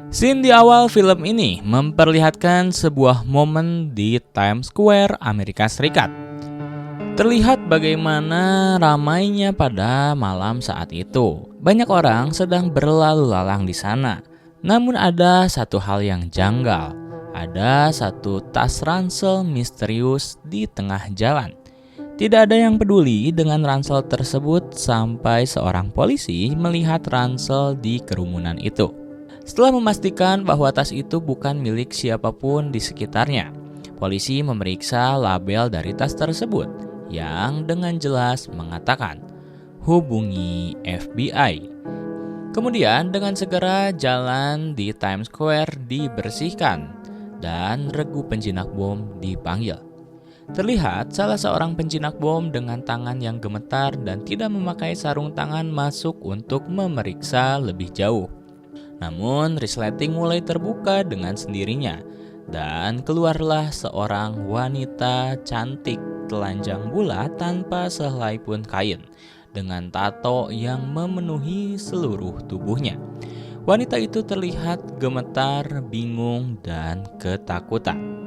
Scene di awal film ini memperlihatkan sebuah momen di Times Square, Amerika Serikat. Terlihat bagaimana ramainya pada malam saat itu. Banyak orang sedang berlalu lalang di sana. Namun ada satu hal yang janggal. Ada satu tas ransel misterius di tengah jalan. Tidak ada yang peduli dengan ransel tersebut sampai seorang polisi melihat ransel di kerumunan itu. Setelah memastikan bahwa tas itu bukan milik siapapun di sekitarnya, polisi memeriksa label dari tas tersebut yang dengan jelas mengatakan, "Hubungi FBI." Kemudian dengan segera jalan di Times Square dibersihkan dan regu penjinak bom dipanggil. Terlihat salah seorang penjinak bom dengan tangan yang gemetar dan tidak memakai sarung tangan masuk untuk memeriksa lebih jauh. Namun resleting mulai terbuka dengan sendirinya dan keluarlah seorang wanita cantik telanjang bulat tanpa sehelai pun kain dengan tato yang memenuhi seluruh tubuhnya. Wanita itu terlihat gemetar, bingung, dan ketakutan.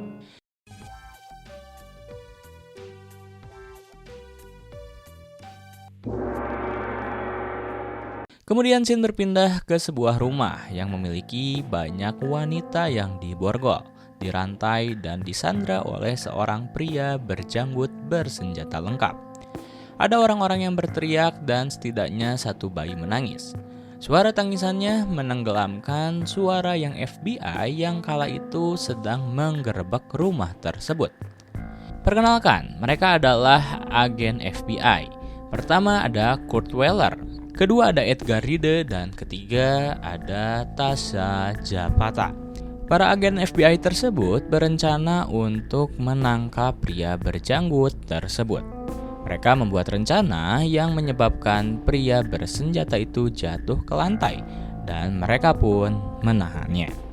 Kemudian scene berpindah ke sebuah rumah yang memiliki banyak wanita yang diborgol, dirantai, dan disandra oleh seorang pria berjanggut bersenjata lengkap. Ada orang-orang yang berteriak dan setidaknya satu bayi menangis. Suara tangisannya menenggelamkan suara yang FBI yang kala itu sedang menggerebek rumah tersebut. Perkenalkan, mereka adalah agen FBI. Pertama ada Kurt Weller, kedua ada Edgar Ride, dan ketiga ada Tasha Zapata. Para agen FBI tersebut berencana untuk menangkap pria berjanggut tersebut. Mereka membuat rencana yang menyebabkan pria bersenjata itu jatuh ke lantai dan mereka pun menahannya.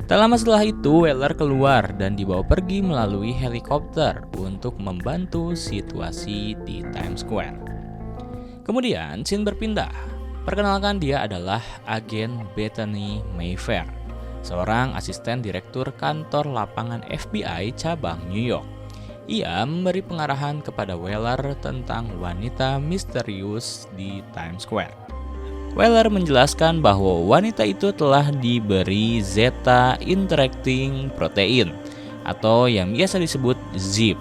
Tak lama setelah itu, Weller keluar dan dibawa pergi melalui helikopter untuk membantu situasi di Times Square. Kemudian, scene berpindah. Perkenalkan, dia adalah agen Bethany Mayfair, seorang asisten direktur kantor lapangan FBI cabang New York. Ia memberi pengarahan kepada Weller tentang wanita misterius di Times Square. Weller menjelaskan bahwa wanita itu telah diberi Zeta Interacting Protein atau yang biasa disebut ZIP.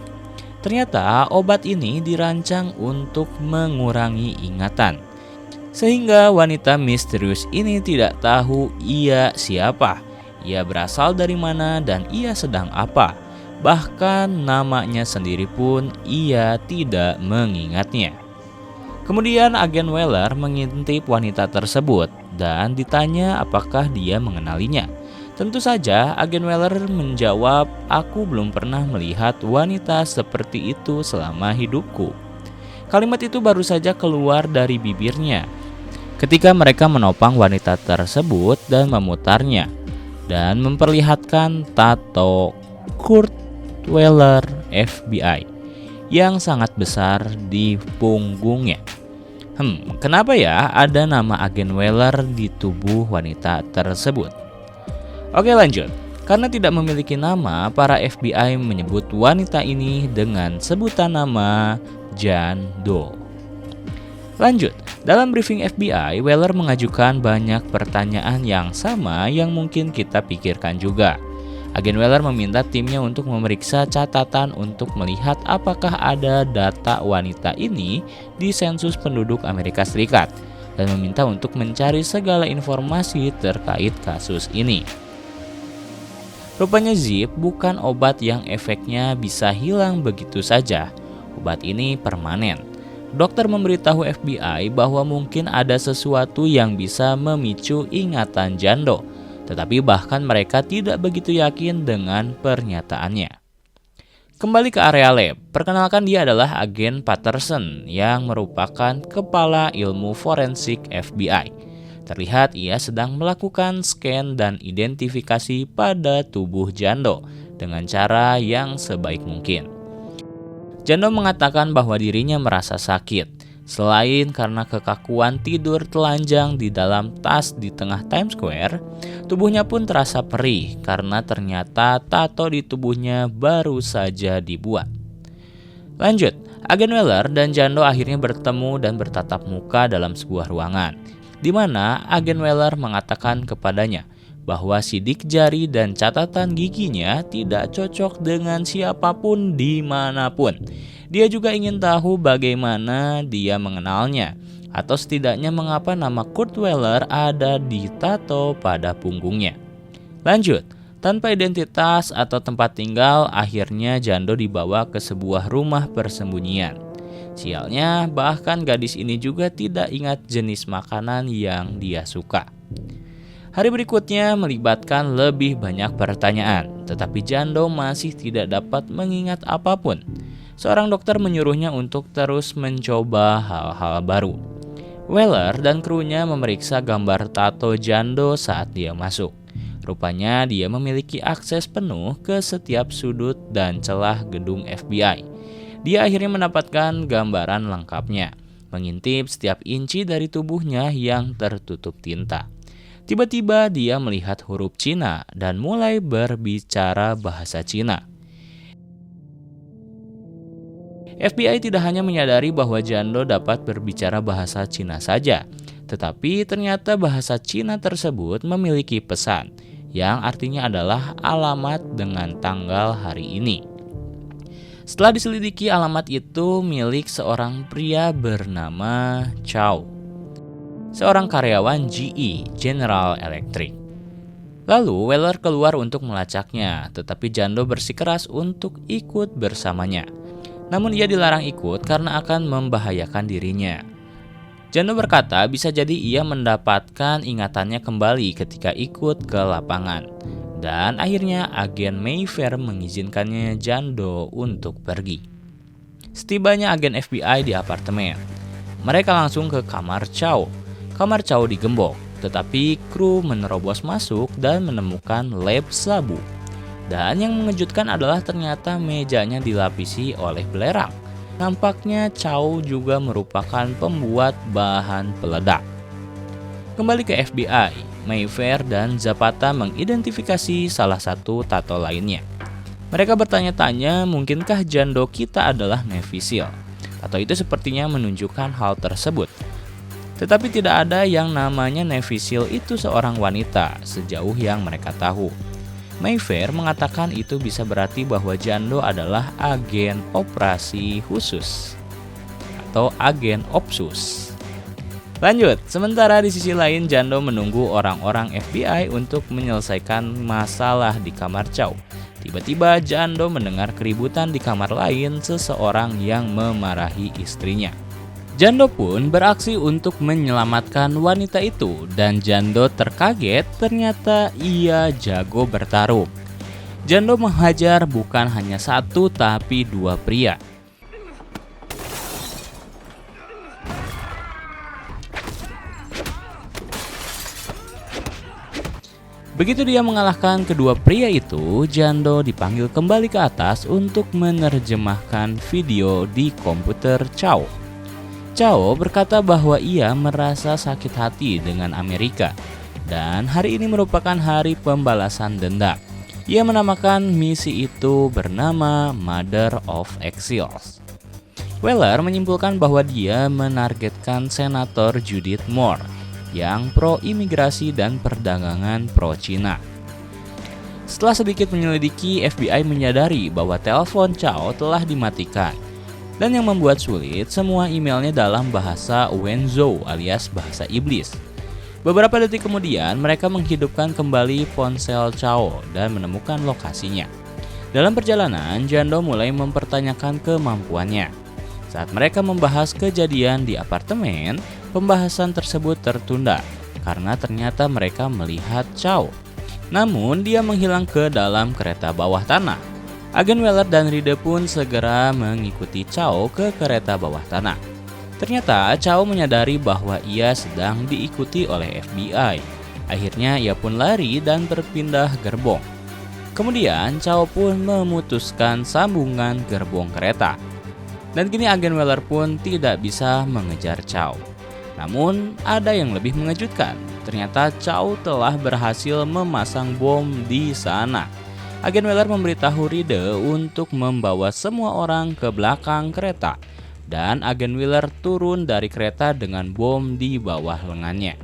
Ternyata obat ini dirancang untuk mengurangi ingatan, sehingga wanita misterius ini tidak tahu ia siapa, ia berasal dari mana, dan ia sedang apa. Bahkan namanya sendiri pun ia tidak mengingatnya. Kemudian agen Weller mengintip wanita tersebut dan ditanya apakah dia mengenalinya. Tentu saja agen Weller menjawab, "Aku belum pernah melihat wanita seperti itu selama hidupku." Kalimat itu baru saja keluar dari bibirnya ketika mereka menopang wanita tersebut dan memutarnya dan memperlihatkan tato Kurt Weller FBI yang sangat besar di punggungnya. Kenapa ya ada nama agen Weller di tubuh wanita tersebut? Oke, lanjut. Karena tidak memiliki nama, para FBI menyebut wanita ini dengan sebutan nama Jane Doe. Lanjut, dalam briefing FBI, Weller mengajukan banyak pertanyaan yang sama yang mungkin kita pikirkan juga. Agen Weller meminta timnya untuk memeriksa catatan untuk melihat apakah ada data wanita ini di sensus penduduk Amerika Serikat dan meminta untuk mencari segala informasi terkait kasus ini. Rupanya ZIP bukan obat yang efeknya bisa hilang begitu saja. Obat ini permanen. Dokter memberitahu FBI bahwa mungkin ada sesuatu yang bisa memicu ingatan Jando, tetapi bahkan mereka tidak begitu yakin dengan pernyataannya. Kembali ke area lab, perkenalkan dia adalah agen Patterson yang merupakan kepala ilmu forensik FBI. Terlihat ia sedang melakukan scan dan identifikasi pada tubuh Jando dengan cara yang sebaik mungkin. Jando mengatakan bahwa dirinya merasa sakit Selain karena kekakuan tidur telanjang di dalam tas di tengah Times Square, tubuhnya pun terasa perih karena ternyata tato di tubuhnya baru saja dibuat. Lanjut, Agen Weller dan Jando akhirnya bertemu dan bertatap muka dalam sebuah ruangan, di mana Agen Weller mengatakan kepadanya bahwa sidik jari dan catatan giginya tidak cocok dengan siapapun dimanapun. Dia juga ingin tahu bagaimana dia mengenalnya, atau setidaknya mengapa nama Kurt Weller ada ditato pada punggungnya. Lanjut, tanpa identitas atau tempat tinggal, akhirnya Jando dibawa ke sebuah rumah persembunyian. Sialnya, bahkan gadis ini juga tidak ingat jenis makanan yang dia suka. Hari berikutnya melibatkan lebih banyak pertanyaan, tetapi Jando masih tidak dapat mengingat apapun. Seorang dokter menyuruhnya untuk terus mencoba hal-hal baru. Weller dan krunya memeriksa gambar tato Jando saat dia masuk. Rupanya dia memiliki akses penuh ke setiap sudut dan celah gedung FBI. Dia akhirnya mendapatkan gambaran lengkapnya, mengintip setiap inci dari tubuhnya yang tertutup tinta. Tiba-tiba dia melihat huruf Cina dan mulai berbicara bahasa Cina. FBI tidak hanya menyadari bahwa Jando dapat berbicara bahasa Cina saja, tetapi ternyata bahasa Cina tersebut memiliki pesan, yang artinya adalah alamat dengan tanggal hari ini. Setelah diselidiki, alamat itu milik seorang pria bernama Chow, seorang karyawan GE, General Electric. Lalu Weller keluar untuk melacaknya, tetapi Jando bersikeras untuk ikut bersamanya. Namun ia dilarang ikut karena akan membahayakan dirinya. Jando berkata bisa jadi ia mendapatkan ingatannya kembali ketika ikut ke lapangan. Dan akhirnya agen Mayfair mengizinkannya Jando untuk pergi. Setibanya agen FBI di apartemen, mereka langsung ke kamar Chow. Kamar Chow digembok, tetapi kru menerobos masuk dan menemukan lab sabu. Dan yang mengejutkan adalah ternyata mejanya dilapisi oleh belerang. Nampaknya Chow juga merupakan pembuat bahan peledak. Kembali ke FBI, Mayfair dan Zapata mengidentifikasi salah satu tato lainnya. Mereka bertanya-tanya, mungkinkah Jando kita adalah Navy SEAL? Tato itu sepertinya menunjukkan hal tersebut. Tetapi tidak ada yang namanya Navy SEAL itu seorang wanita, sejauh yang mereka tahu. Mayfair mengatakan itu bisa berarti bahwa Jando adalah agen operasi khusus atau agen Opsus. Lanjut, sementara di sisi lain Jando menunggu orang-orang FBI untuk menyelesaikan masalah di kamar Chow. Tiba-tiba Jando mendengar keributan di kamar lain, seseorang yang memarahi istrinya. Jando pun beraksi untuk menyelamatkan wanita itu dan Jando terkaget ternyata ia jago bertarung. Jando menghajar bukan hanya satu tapi dua pria. Begitu dia mengalahkan kedua pria itu, Jando dipanggil kembali ke atas untuk menerjemahkan video di komputer Chow. Chow berkata bahwa ia merasa sakit hati dengan Amerika dan hari ini merupakan hari pembalasan dendam. Ia menamakan misi itu bernama Mother of Exiles. Weller menyimpulkan bahwa dia menargetkan Senator Judith Moore yang pro-imigrasi dan perdagangan pro-Cina. Setelah sedikit menyelidiki, FBI menyadari bahwa telepon Chow telah dimatikan. Dan yang membuat sulit, semua emailnya dalam bahasa Wenzhou alias bahasa iblis. Beberapa detik kemudian, mereka menghidupkan kembali ponsel Chow dan menemukan lokasinya. Dalam perjalanan, Jando mulai mempertanyakan kemampuannya. Saat mereka membahas kejadian di apartemen, pembahasan tersebut tertunda karena ternyata mereka melihat Chow. Namun, dia menghilang ke dalam kereta bawah tanah. Agen Weller dan Ride pun segera mengikuti Chow ke kereta bawah tanah. Ternyata Chow menyadari bahwa ia sedang diikuti oleh FBI. Akhirnya ia pun lari dan berpindah gerbong. Kemudian Chow pun memutuskan sambungan gerbong kereta. Dan kini agen Weller pun tidak bisa mengejar Chow. Namun ada yang lebih mengejutkan, ternyata Chow telah berhasil memasang bom di sana. Agen Weller memberitahu Reade untuk membawa semua orang ke belakang kereta, dan agen Weller turun dari kereta dengan bom di bawah lengannya.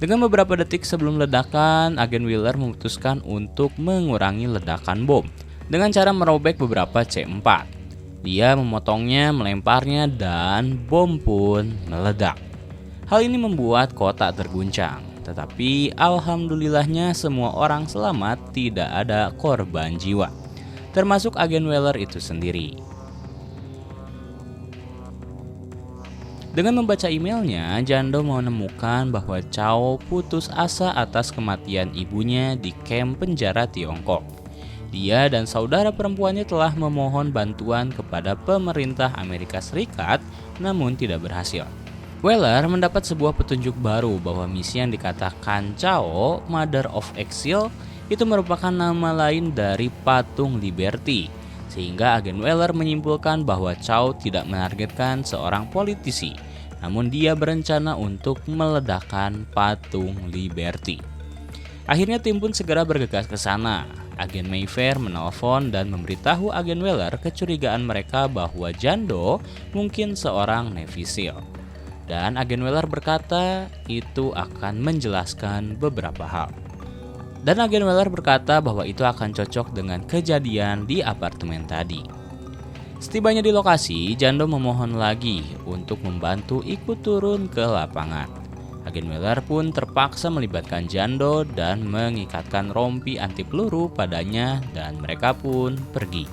Dengan beberapa detik sebelum ledakan, agen Weller memutuskan untuk mengurangi ledakan bom dengan cara merobek beberapa C4. Dia memotongnya, melemparnya, dan bom pun meledak. Hal ini membuat kota terguncang, tetapi alhamdulillahnya semua orang selamat, tidak ada korban jiwa, termasuk agen Weller itu sendiri. Dengan membaca emailnya, Jando menemukan bahwa Chow putus asa atas kematian ibunya di kamp penjara Tiongkok. Dia dan saudara perempuannya telah memohon bantuan kepada pemerintah Amerika Serikat, namun tidak berhasil. Weller mendapat sebuah petunjuk baru bahwa misi yang dikatakan Chow, Mother of Exile, itu merupakan nama lain dari patung Liberty. Sehingga agen Weller menyimpulkan bahwa Chow tidak menargetkan seorang politisi, namun dia berencana untuk meledakkan patung Liberty. Akhirnya tim pun segera bergegas ke sana. Agen Mayfair menelpon dan memberitahu agen Weller kecurigaan mereka bahwa Jando mungkin seorang Navy SEAL. Dan agen Weller berkata itu akan menjelaskan beberapa hal. Dan agen Weller berkata bahwa itu akan cocok dengan kejadian di apartemen tadi. Setibanya di lokasi, Jando memohon lagi untuk membantu ikut turun ke lapangan. Agen Weller pun terpaksa melibatkan Jando dan mengikatkan rompi anti peluru padanya dan mereka pun pergi.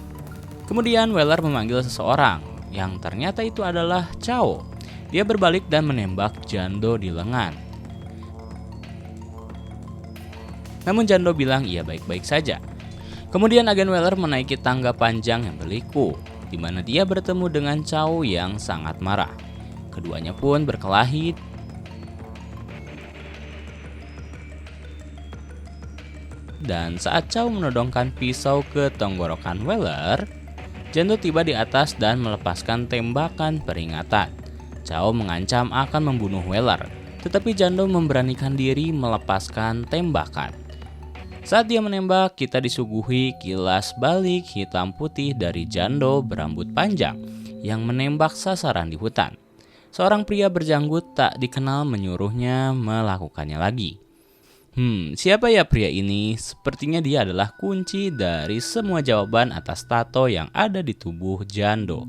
Kemudian Weller memanggil seseorang yang ternyata itu adalah Chow. Dia berbalik dan menembak Jando di lengan. Namun Jando bilang ia baik-baik saja. Kemudian agen Weller menaiki tangga panjang yang berliku, di mana dia bertemu dengan Chow yang sangat marah. Keduanya pun berkelahi. Dan saat Chow menodongkan pisau ke tenggorokan Weller, Jando tiba di atas dan melepaskan tembakan peringatan. Chow mengancam akan membunuh Weller, tetapi Jando memberanikan diri melepaskan tembakan. Saat dia menembak, kita disuguhi kilas balik hitam putih dari Jando berambut panjang yang menembak sasaran di hutan. Seorang pria berjanggut tak dikenal menyuruhnya melakukannya lagi. Siapa ya pria ini? Sepertinya dia adalah kunci dari semua jawaban atas tato yang ada di tubuh Jando.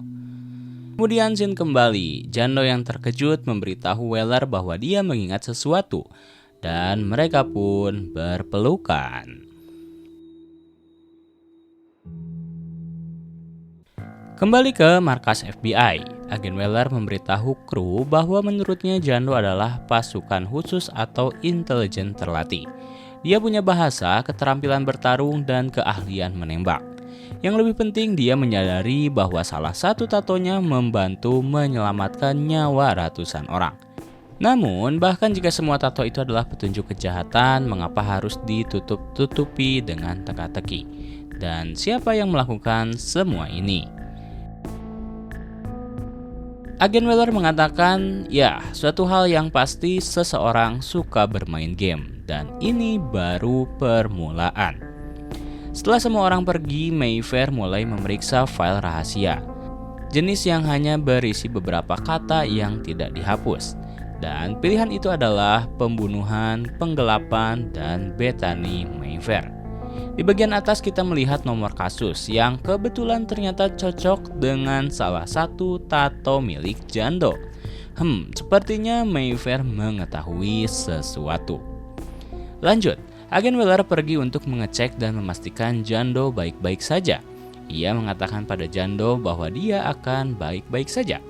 Kemudian scene kembali, Jando yang terkejut memberitahu Weller bahwa dia mengingat sesuatu, dan mereka pun berpelukan. Kembali ke markas FBI, agen Weller memberitahu kru bahwa menurutnya Jando adalah pasukan khusus atau intelijen terlatih. Dia punya bahasa, keterampilan bertarung, dan keahlian menembak. Yang lebih penting, dia menyadari bahwa salah satu tatonya membantu menyelamatkan nyawa ratusan orang. Namun, bahkan jika semua tato itu adalah petunjuk kejahatan, mengapa harus ditutup-tutupi dengan teka-teki? Dan siapa yang melakukan semua ini? Agen Weller mengatakan, ya, suatu hal yang pasti seseorang suka bermain game, dan ini baru permulaan. Setelah semua orang pergi, Mayfair mulai memeriksa file rahasia, jenis yang hanya berisi beberapa kata yang tidak dihapus. Dan pilihan itu adalah pembunuhan, penggelapan, dan Bethany Mayfair. Di bagian atas kita melihat nomor kasus yang kebetulan ternyata cocok dengan salah satu tato milik Jando. Sepertinya Mayfair mengetahui sesuatu. Lanjut, agen Weller pergi untuk mengecek dan memastikan Jando baik-baik saja. Ia mengatakan pada Jando bahwa dia akan baik-baik saja.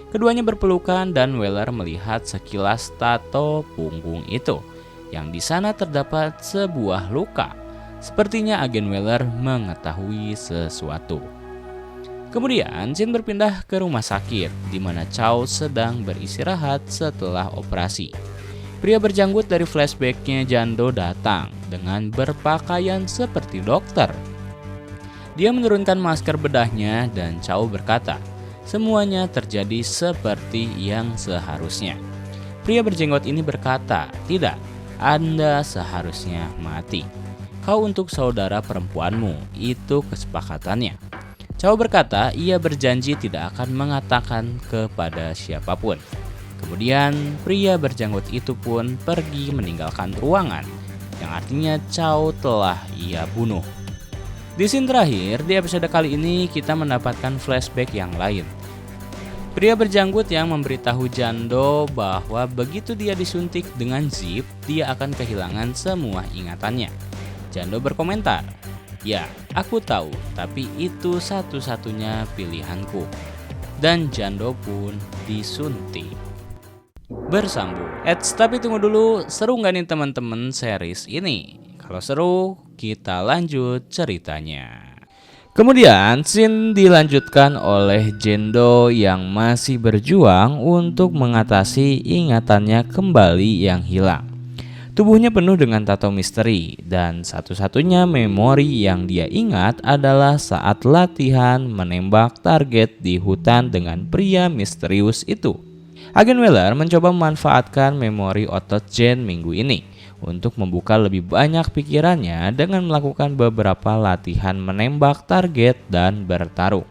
Keduanya berpelukan dan Weller melihat sekilas tato punggung itu, yang di sana terdapat sebuah luka. Sepertinya agen Weller mengetahui sesuatu. Kemudian scene berpindah ke rumah sakit, di mana Chow sedang beristirahat setelah operasi. Pria berjanggut dari flashbacknya Jando datang dengan berpakaian seperti dokter. Dia menurunkan masker bedahnya dan Chow berkata, Semuanya terjadi seperti yang seharusnya. Pria berjenggot ini berkata, "Tidak, Anda seharusnya mati. Kau untuk saudara perempuanmu, itu kesepakatannya." Cowok berkata ia berjanji tidak akan mengatakan kepada siapapun. Kemudian pria berjanggut itu pun pergi meninggalkan ruangan, yang artinya Chow telah ia bunuh. Di scene terakhir, di episode kali ini kita mendapatkan flashback yang lain. Pria berjanggut yang memberitahu Jando bahwa begitu dia disuntik dengan zip, dia akan kehilangan semua ingatannya. Jando berkomentar, "Ya, aku tahu, tapi itu satu-satunya pilihanku." Dan Jando pun disuntik. Bersambung. Tapi tunggu dulu, seru nggak nih teman-teman series ini? Kalau seru, kita lanjut ceritanya. Kemudian scene dilanjutkan oleh Jendo yang masih berjuang untuk mengatasi ingatannya kembali yang hilang. Tubuhnya penuh dengan tato misteri dan satu-satunya memori yang dia ingat adalah saat latihan menembak target di hutan dengan pria misterius itu. Agen Weller mencoba memanfaatkan memori otot Jen minggu ini untuk membuka lebih banyak pikirannya dengan melakukan beberapa latihan menembak target dan bertarung.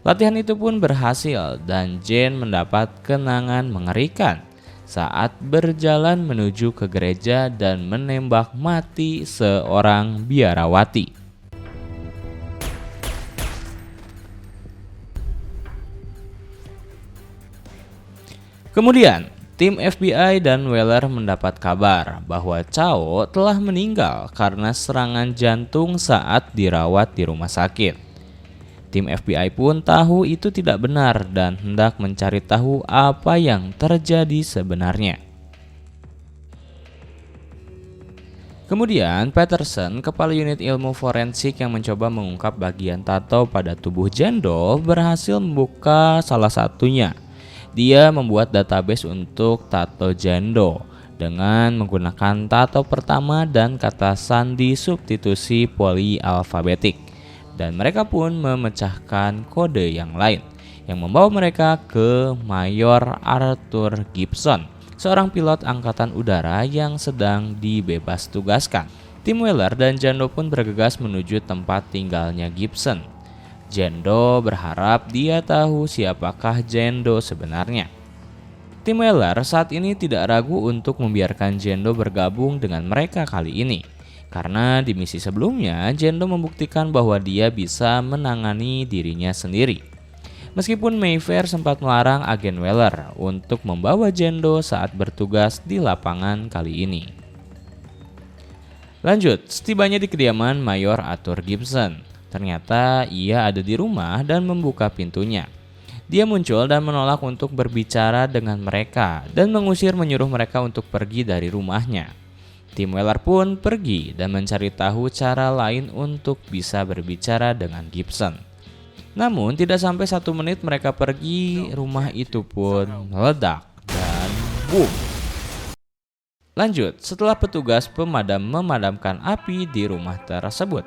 Latihan itu pun berhasil dan Jen mendapat kenangan mengerikan saat berjalan menuju ke gereja dan menembak mati seorang biarawati. Kemudian, tim FBI dan Weller mendapat kabar bahwa Chow telah meninggal karena serangan jantung saat dirawat di rumah sakit. Tim FBI pun tahu itu tidak benar dan hendak mencari tahu apa yang terjadi sebenarnya. Kemudian, Patterson, kepala unit ilmu forensik yang mencoba mengungkap bagian tato pada tubuh Jendo, berhasil membuka salah satunya. Dia membuat database untuk tato Jendo dengan menggunakan tato pertama dan kata sandi substitusi polialfabetik. Dan mereka pun memecahkan kode yang lain yang membawa mereka ke Mayor Arthur Gibson, seorang pilot angkatan udara yang sedang dibebas tugaskan. Tim Weller dan Jendo pun bergegas menuju tempat tinggalnya Gibson. Jendo berharap dia tahu siapakah Jendo sebenarnya. Tim Weller saat ini tidak ragu untuk membiarkan Jendo bergabung dengan mereka kali ini. Karena di misi sebelumnya, Jendo membuktikan bahwa dia bisa menangani dirinya sendiri. Meskipun Mayfair sempat melarang agen Weller untuk membawa Jendo saat bertugas di lapangan kali ini. Lanjut, setibanya di kediaman Mayor Arthur Gibson. Ternyata ia ada di rumah dan membuka pintunya. Dia muncul dan menolak untuk berbicara dengan mereka dan menyuruh mereka untuk pergi dari rumahnya. Tim Weller pun pergi dan mencari tahu cara lain untuk bisa berbicara dengan Gibson. Namun tidak sampai 1 menit mereka pergi, rumah itu pun meledak dan boom. Lanjut, setelah petugas pemadam memadamkan api di rumah tersebut,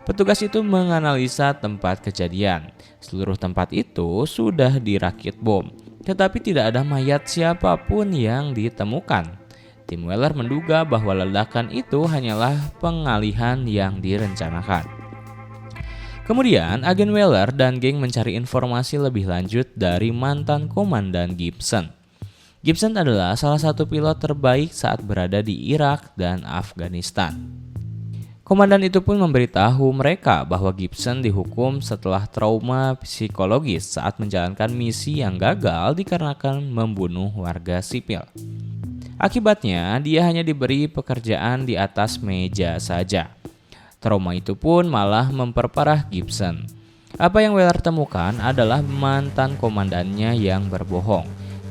petugas itu menganalisa tempat kejadian. Seluruh tempat itu sudah dirakit bom, tetapi tidak ada mayat siapapun yang ditemukan. Tim Weller menduga bahwa ledakan itu hanyalah pengalihan yang direncanakan. Kemudian, agen Weller dan geng mencari informasi lebih lanjut dari mantan komandan Gibson. Gibson adalah salah satu pilot terbaik saat berada di Irak dan Afghanistan. Komandan itu pun memberitahu mereka bahwa Gibson dihukum setelah trauma psikologis saat menjalankan misi yang gagal dikarenakan membunuh warga sipil. Akibatnya, dia hanya diberi pekerjaan di atas meja saja. Trauma itu pun malah memperparah Gibson. Apa yang Weller temukan adalah mantan komandannya yang berbohong,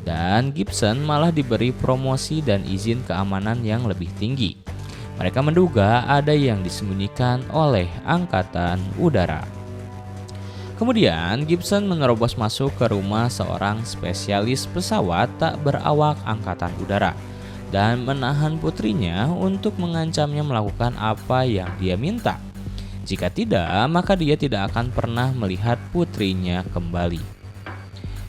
dan Gibson malah diberi promosi dan izin keamanan yang lebih tinggi. Mereka menduga ada yang disembunyikan oleh Angkatan Udara. Kemudian Gibson menerobos masuk ke rumah seorang spesialis pesawat tak berawak Angkatan Udara dan menahan putrinya untuk mengancamnya melakukan apa yang dia minta. Jika tidak, maka dia tidak akan pernah melihat putrinya kembali.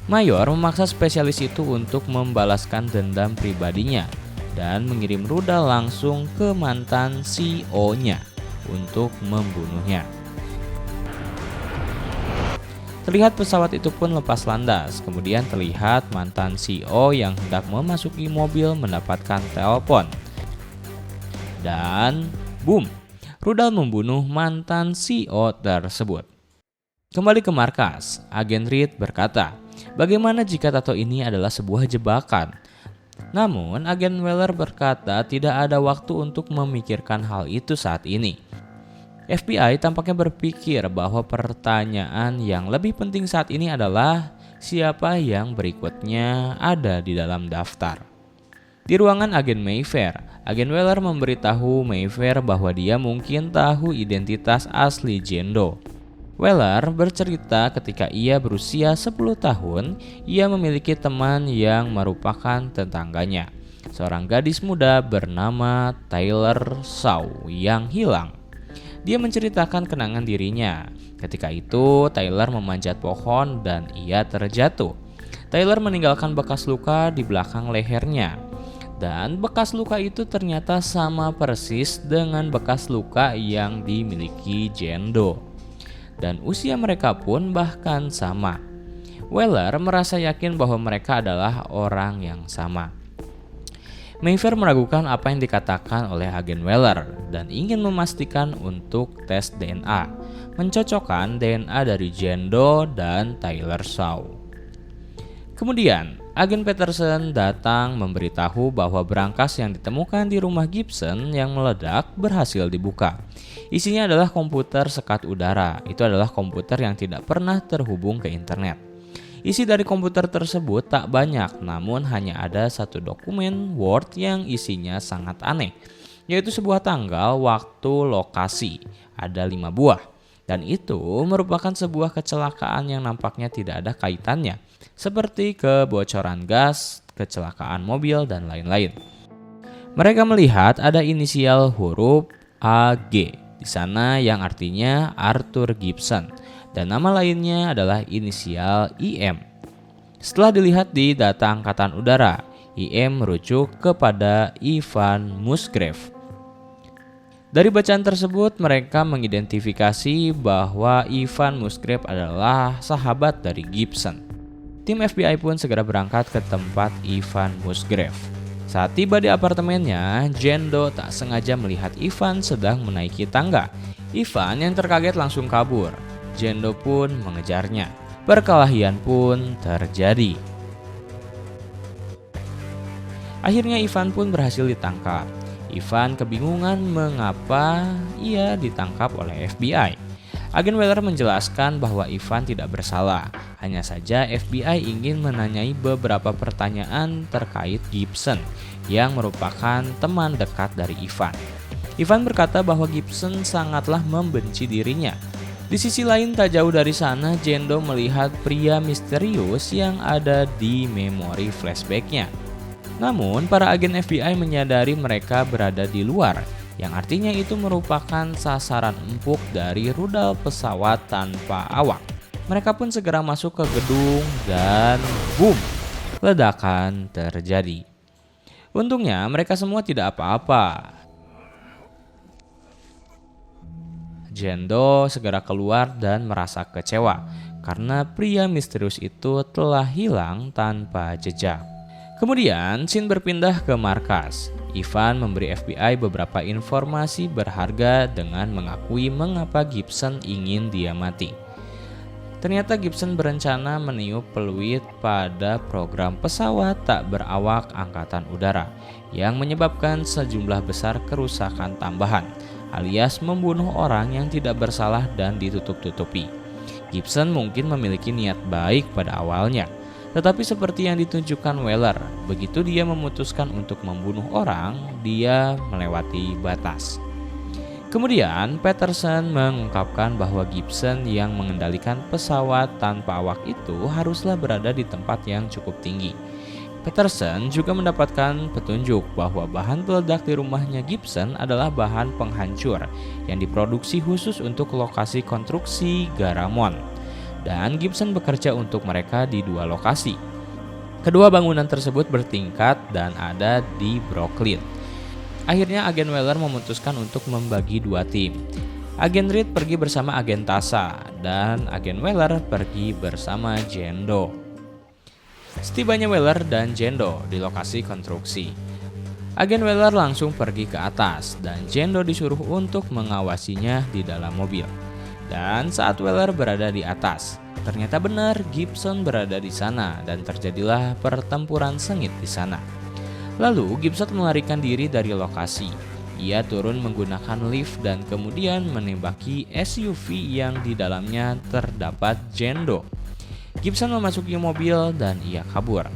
Mayor memaksa spesialis itu untuk membalaskan dendam pribadinya dan mengirim rudal langsung ke mantan CEO-nya untuk membunuhnya. Terlihat pesawat itu pun lepas landas. Kemudian terlihat mantan CEO yang hendak memasuki mobil mendapatkan telepon. Dan boom, rudal membunuh mantan CEO tersebut. Kembali ke markas, agen Reed berkata, bagaimana jika tato ini adalah sebuah jebakan? Namun, agen Weller berkata tidak ada waktu untuk memikirkan hal itu saat ini. FBI tampaknya berpikir bahwa pertanyaan yang lebih penting saat ini adalah siapa yang berikutnya ada di dalam daftar. Di ruangan agen Mayfair, agen Weller memberitahu Mayfair bahwa dia mungkin tahu identitas asli Jane Doe. Weller bercerita ketika ia berusia 10 tahun, ia memiliki teman yang merupakan tetangganya, seorang gadis muda bernama Taylor Shaw yang hilang. Dia menceritakan kenangan dirinya. Ketika itu, Taylor memanjat pohon dan ia terjatuh. Taylor meninggalkan bekas luka di belakang lehernya. Dan bekas luka itu ternyata sama persis dengan bekas luka yang dimiliki Jane Doe. Dan usia mereka pun bahkan sama. Weller merasa yakin bahwa mereka adalah orang yang sama. Mayfair meragukan apa yang dikatakan oleh agen Weller dan ingin memastikan untuk tes DNA, mencocokkan DNA dari Jane Doe dan Taylor Shaw. Kemudian, agen Peterson datang memberitahu bahwa berangkas yang ditemukan di rumah Gibson yang meledak berhasil dibuka. Isinya adalah komputer sekat udara. Itu adalah komputer yang tidak pernah terhubung ke internet. Isi dari komputer tersebut tak banyak, namun hanya ada satu dokumen Word yang isinya sangat aneh, yaitu sebuah tanggal, waktu, lokasi. Ada 5 buah, dan itu merupakan sebuah kecelakaan yang nampaknya tidak ada kaitannya, seperti kebocoran gas, kecelakaan mobil, dan lain-lain. Mereka melihat ada inisial huruf AG di sana yang artinya Arthur Gibson. Dan nama lainnya adalah inisial IM. Setelah dilihat di data angkatan udara, IM merujuk kepada Ivan Musgrave. Dari bacaan tersebut, mereka mengidentifikasi bahwa Ivan Musgrave adalah sahabat dari Gibson. Tim FBI pun segera berangkat ke tempat Ivan Musgrave. Saat tiba di apartemennya, Jane Doe tak sengaja melihat Ivan sedang menaiki tangga. Ivan yang terkaget langsung kabur. Jane Doe pun mengejarnya. Perkelahian pun terjadi. Akhirnya Ivan pun berhasil ditangkap. Ivan kebingungan mengapa ia ditangkap oleh FBI. Agen Weller menjelaskan bahwa Ivan tidak bersalah. Hanya saja FBI ingin menanyai beberapa pertanyaan terkait Gibson yang merupakan teman dekat dari Ivan. Ivan berkata bahwa Gibson sangatlah membenci dirinya. Di sisi lain, tak jauh dari sana, Jane Doe melihat pria misterius yang ada di memori flashback-nya. Namun, para agen FBI menyadari mereka berada di luar, yang artinya itu merupakan sasaran empuk dari rudal pesawat tanpa awak. Mereka pun segera masuk ke gedung dan boom, ledakan terjadi. Untungnya mereka semua tidak apa-apa. Jane Doe segera keluar dan merasa kecewa karena pria misterius itu telah hilang tanpa jejak. Kemudian, scene berpindah ke markas. Ivan memberi FBI beberapa informasi berharga dengan mengakui mengapa Gibson ingin dia mati. Ternyata Gibson berencana meniup peluit pada program pesawat tak berawak angkatan udara yang menyebabkan sejumlah besar kerusakan tambahan, alias membunuh orang yang tidak bersalah dan ditutup-tutupi. Gibson mungkin memiliki niat baik pada awalnya, tetapi seperti yang ditunjukkan Weller, begitu dia memutuskan untuk membunuh orang, dia melewati batas. Kemudian Peterson mengungkapkan bahwa Gibson yang mengendalikan pesawat tanpa awak itu haruslah berada di tempat yang cukup tinggi. Peterson juga mendapatkan petunjuk bahwa bahan peledak di rumahnya Gibson adalah bahan penghancur yang diproduksi khusus untuk lokasi konstruksi Garamond. Dan Gibson bekerja untuk mereka di 2 lokasi. Kedua bangunan tersebut bertingkat dan ada di Brooklyn. Akhirnya agen Weller memutuskan untuk membagi 2 tim. Agen Reed pergi bersama agen Tasa dan agen Weller pergi bersama Jane Doe. Setibanya Weller dan Jane Doe di lokasi konstruksi, agen Weller langsung pergi ke atas dan Jane Doe disuruh untuk mengawasinya di dalam mobil. Dan saat Weller berada di atas, ternyata benar Gibson berada di sana dan terjadilah pertempuran sengit di sana. Lalu Gibson melarikan diri dari lokasi. Ia turun menggunakan lift dan kemudian menembaki SUV yang di dalamnya terdapat Jane Doe. Gibson memasuki mobil dan ia kabur.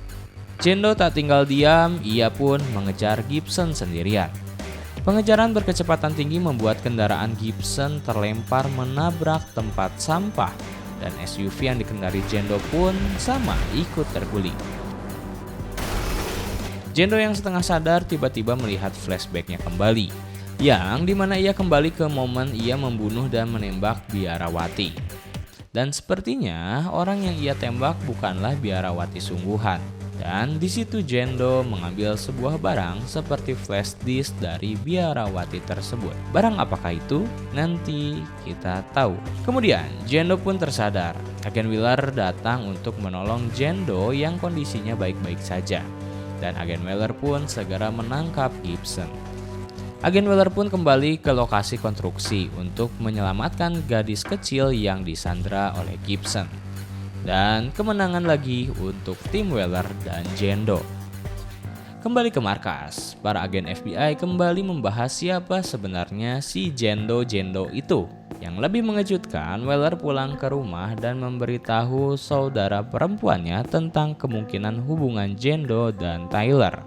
Jane Doe tak tinggal diam, ia pun mengejar Gibson sendirian. Pengejaran berkecepatan tinggi membuat kendaraan Gibson terlempar menabrak tempat sampah dan SUV yang dikendari Jane Doe pun sama ikut terguling. Jane Doe yang setengah sadar tiba-tiba melihat flashbacknya kembali, yang dimana ia kembali ke momen ia membunuh dan menembak biarawati. Dan sepertinya orang yang ia tembak bukanlah biarawati sungguhan. Dan di situ Jane Doe mengambil sebuah barang seperti flash disk dari biarawati tersebut. Barang apakah itu? Nanti kita tahu. Kemudian Jane Doe pun tersadar. Agen Weller datang untuk menolong Jane Doe yang kondisinya baik-baik saja. Dan agen Weller pun segera menangkap Gibson. Agen Weller pun kembali ke lokasi konstruksi untuk menyelamatkan gadis kecil yang disandra oleh Gibson. Dan kemenangan lagi untuk tim Weller dan Jane Doe. Kembali ke markas, para agen FBI kembali membahas siapa sebenarnya si Jane Doe itu. Yang lebih mengejutkan, Weller pulang ke rumah dan memberitahu saudara perempuannya tentang kemungkinan hubungan Jane Doe dan Tyler.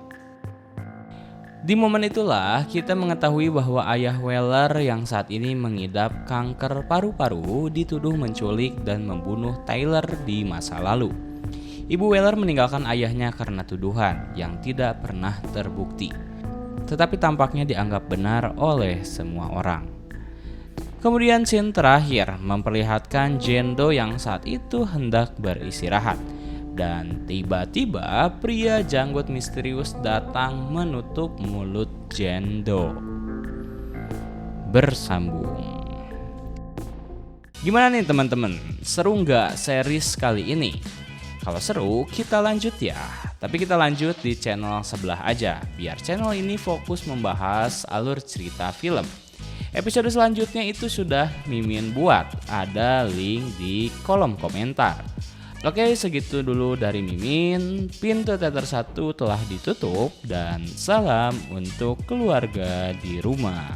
Di momen itulah kita mengetahui bahwa ayah Weller yang saat ini mengidap kanker paru-paru dituduh menculik dan membunuh Tyler di masa lalu. Ibu Weller meninggalkan ayahnya karena tuduhan yang tidak pernah terbukti, tetapi tampaknya dianggap benar oleh semua orang. Kemudian scene terakhir memperlihatkan Jane Doe yang saat itu hendak beristirahat. Dan tiba-tiba pria janggut misterius datang menutup mulut Jane Doe. Bersambung. Gimana nih teman-teman? Seru nggak series kali ini? Kalau seru kita lanjut ya. Tapi kita lanjut di channel sebelah aja. Biar channel ini fokus membahas alur cerita film. Episode selanjutnya itu sudah Mimin buat. Ada link di kolom komentar. Oke, segitu dulu dari Mimin. Pintu teater 1 telah ditutup dan salam untuk keluarga di rumah.